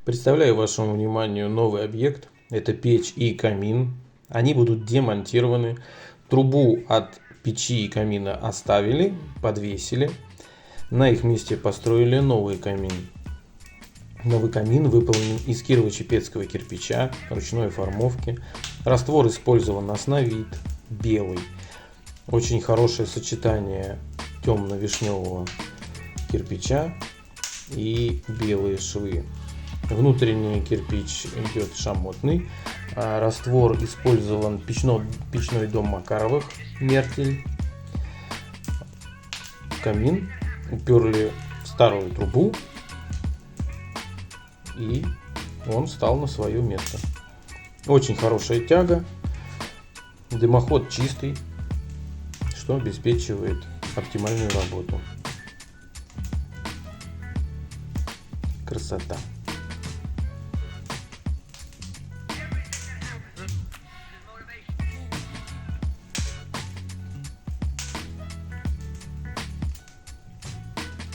Представляю вашему вниманию новый объект. Это печь и камин. Они будут демонтированы. Трубу от печи и камина оставили, подвесили. На их месте построили новый камин. Новый камин выполнен из кирово-чепецкого кирпича, ручной формовки. Раствор использован основит, белый. Очень хорошее сочетание темно-вишневого кирпича и белые швы. Внутренний кирпич идет шамотный. Раствор использован печной дом Макаровых, мертель. Камин уперли в старую трубу, и он встал на свое место. Очень хорошая тяга, дымоход чистый, что обеспечивает оптимальную работу. Красота!